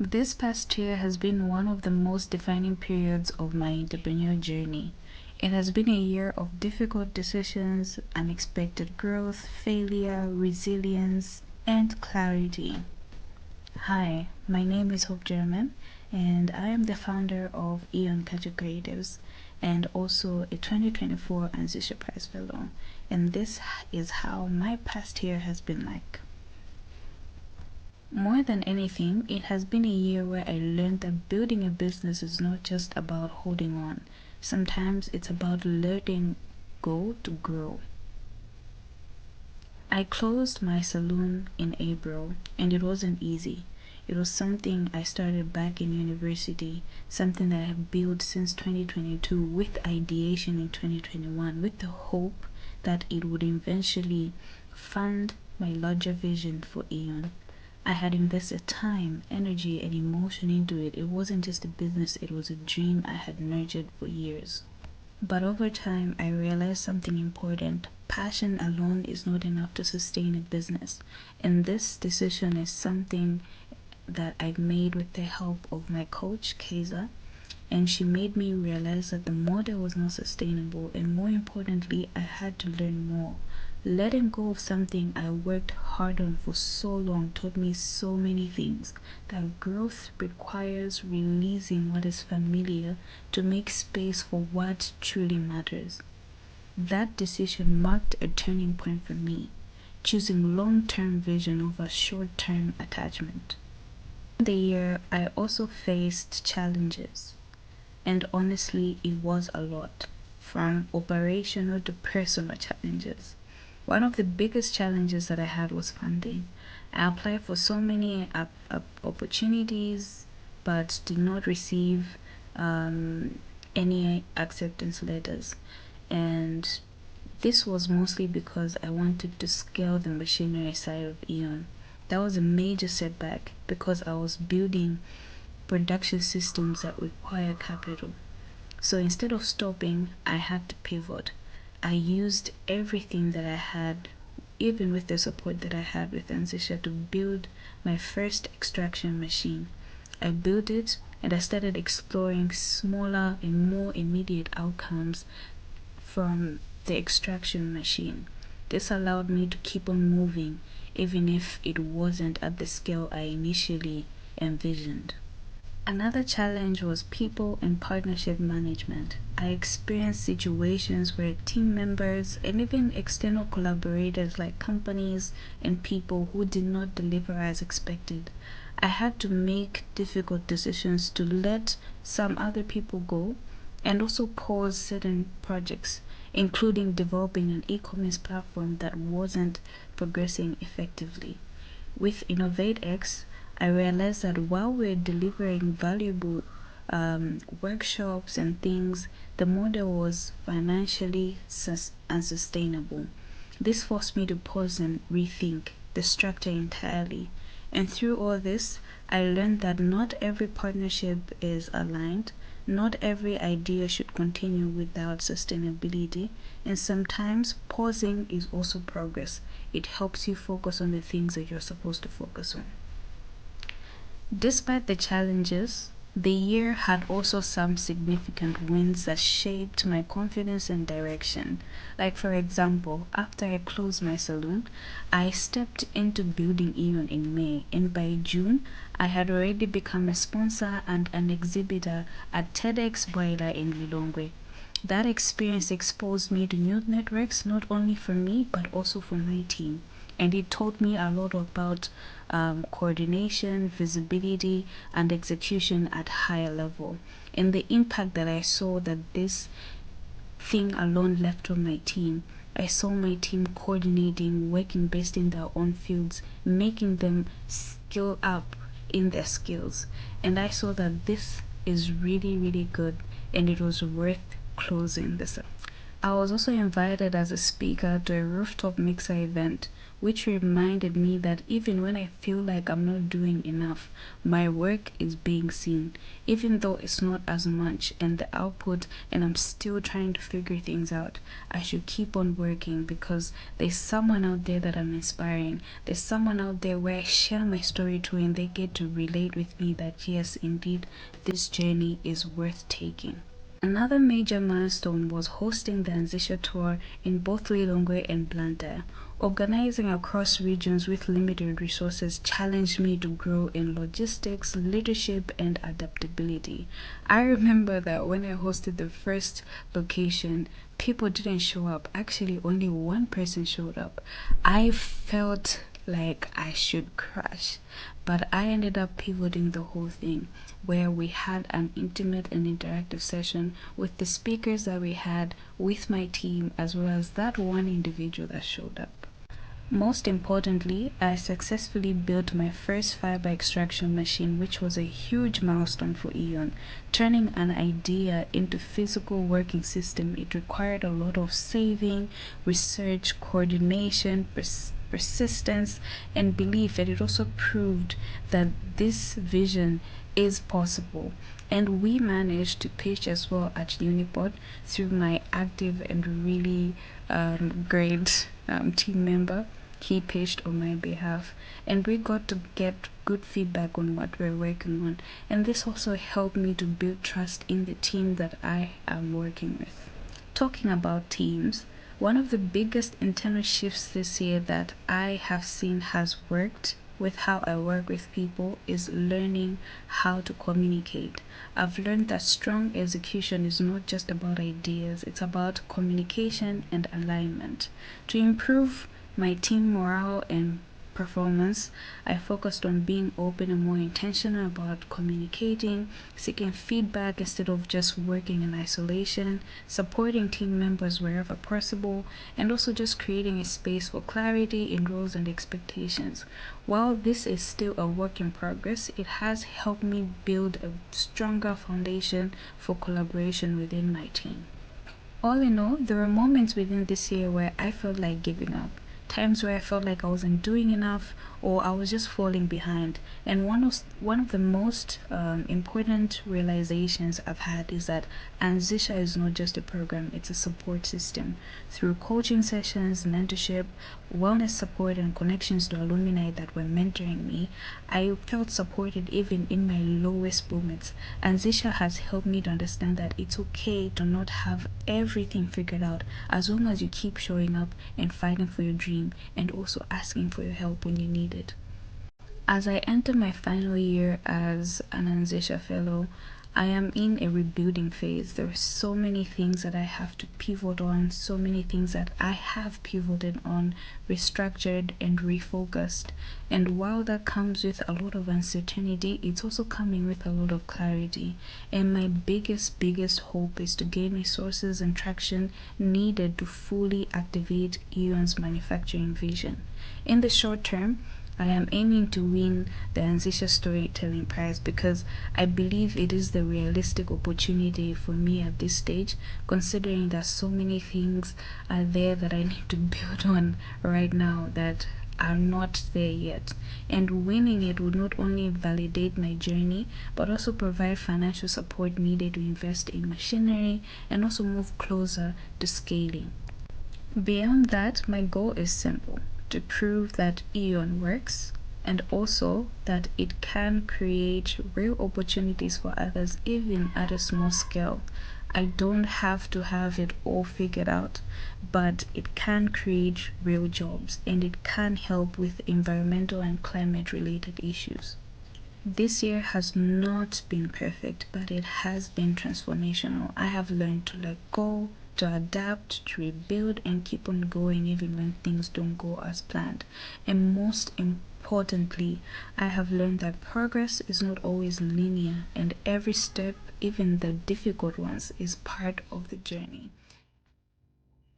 This past year has been one of the most defining periods of my entrepreneurial journey. It has been a year of difficult decisions, unexpected growth, failure, resilience, and clarity. Hi, my name is Hope German, and I am the founder of Eon Culture Creatives and also a 2024 Anzisha Fellow. And this is how my past year has been like. More than anything, it has been a year where I learned that building a business is not just about holding on. Sometimes it's about letting go to grow. I closed my salon in April, and it wasn't easy. It was something I started back in university, something that I have built since 2022 with ideation in 2021, with the hope that it would eventually fund my larger vision for Eon. I had invested time, energy, and emotion into it. It wasn't just a business, it was a dream I had nurtured for years. But over time, I realized something important. Passion alone is not enough to sustain a business. And this decision is something that I made with the help of my coach, Keza. And she made me realize that the model was not sustainable. And more importantly, I had to learn more. Letting go of something I worked hard on for so long taught me so many things. That growth requires releasing what is familiar to make space for what truly matters. That decision marked a turning point for me, choosing long-term vision over short-term attachment. In the year, I also faced challenges, and honestly, it was a lot, from operational to personal challenges. One of the biggest challenges that I had was funding. I applied for so many opportunities but did not receive any acceptance letters. And this was mostly because I wanted to scale the machinery side of Eon. That was a major setback because I was building production systems that require capital. So instead of stopping, I had to pivot. I used everything that I had, even with the support that I had with Anzisha, to build my first extraction machine. I built it and I started exploring smaller and more immediate outcomes from the extraction machine. This allowed me to keep on moving, even if it wasn't at the scale I initially envisioned. Another challenge was people and partnership management. I experienced situations where team members and even external collaborators like companies and people who did not deliver as expected. I had to make difficult decisions to let some other people go and also pause certain projects, including developing an e-commerce platform that wasn't progressing effectively. With InnovateX, I realized that while we're delivering valuable workshops and things, the model was financially unsustainable. This forced me to pause and rethink the structure entirely. And through all this, I learned that not every partnership is aligned, not every idea should continue without sustainability, and sometimes pausing is also progress. It helps you focus on the things that you're supposed to focus on. Despite the challenges, the year had also some significant wins that shaped my confidence and direction. Like, for example, after I closed my salon, I stepped into building Eon in May, and by June, I had already become a sponsor and an exhibitor at TEDx Boiler in Lilongwe. That experience exposed me to new networks, not only for me, but also for my team. And it taught me a lot about coordination, visibility, and execution at higher level. And the impact that I saw that this thing alone left on my team. I saw my team coordinating, working based in their own fields, making them skill up in their skills. And I saw that this is really, really good and it was worth closing this up. I was also invited as a speaker to a rooftop mixer event, which reminded me that even when I feel like I'm not doing enough, my work is being seen, even though it's not as much and the output, and I'm still trying to figure things out. I should keep on working because there's someone out there that I'm inspiring. There's someone out there where I share my story to and they get to relate with me that yes, indeed, this journey is worth taking. Another major milestone was hosting the Anzisha tour in both Lilongwe and Blantyre. Organizing across regions with limited resources challenged me to grow in logistics, leadership, and adaptability. I remember that when I hosted the first location, people didn't show up. Actually, only one person showed up. I felt like I should crash, but I ended up pivoting the whole thing where we had an intimate and interactive session with the speakers that we had, with my team, as well as that one individual that showed up. Most importantly, I successfully built my first fiber extraction machine, which was a huge milestone for Eon. Turning an idea into physical working system, it required a lot of saving, research, coordination, persistence, and belief, and it also proved that this vision is possible. And we managed to pitch as well at Unipod through my active and really great team member. He pitched on my behalf, and we got to get good feedback on what we're working on. And this also helped me to build trust in the team that I am working with. Talking about teams, one of the biggest internal shifts this year that I have seen has worked with how I work with people is learning how to communicate. I've learned that strong execution is not just about ideas, it's about communication and alignment. To improve my team morale and performance, I focused on being open and more intentional about communicating, seeking feedback instead of just working in isolation, supporting team members wherever possible, and also just creating a space for clarity in roles and expectations. While this is still a work in progress, it has helped me build a stronger foundation for collaboration within my team. All in all, there were moments within this year where I felt like giving up. Times where I felt like I wasn't doing enough or I was just falling behind. And one of the most important realizations I've had is that Anzisha is not just a program, it's a support system. Through coaching sessions, mentorship, wellness support, and connections to alumni that were mentoring me, I felt supported even in my lowest moments. Anzisha has helped me to understand that it's okay to not have everything figured out as long as you keep showing up and fighting for your dream and also asking for your help when you need it. As I enter my final year as an Anzisha Fellow, I am in a rebuilding phase. There are so many things that I have to pivot on, so many things that I have pivoted on, restructured, and refocused. And while that comes with a lot of uncertainty, it's also coming with a lot of clarity. And my biggest hope is to gain resources and traction needed to fully activate Eon's manufacturing vision. In the short term, I am aiming to win the Anzisha Storytelling Prize because I believe it is the realistic opportunity for me at this stage, considering that so many things are there that I need to build on right now that are not there yet. And winning it would not only validate my journey, but also provide financial support needed to invest in machinery and also move closer to scaling. Beyond that, my goal is simple: to prove that Eon works and also that it can create real opportunities for others, even at a small scale. I don't have to have it all figured out, but it can create real jobs and it can help with environmental and climate related issues. This year has not been perfect, but it has been transformational. I have learned to let go, to adapt, to rebuild, and keep on going even when things don't go as planned. And most importantly, I have learned that progress is not always linear, and every step, even the difficult ones, is part of the journey.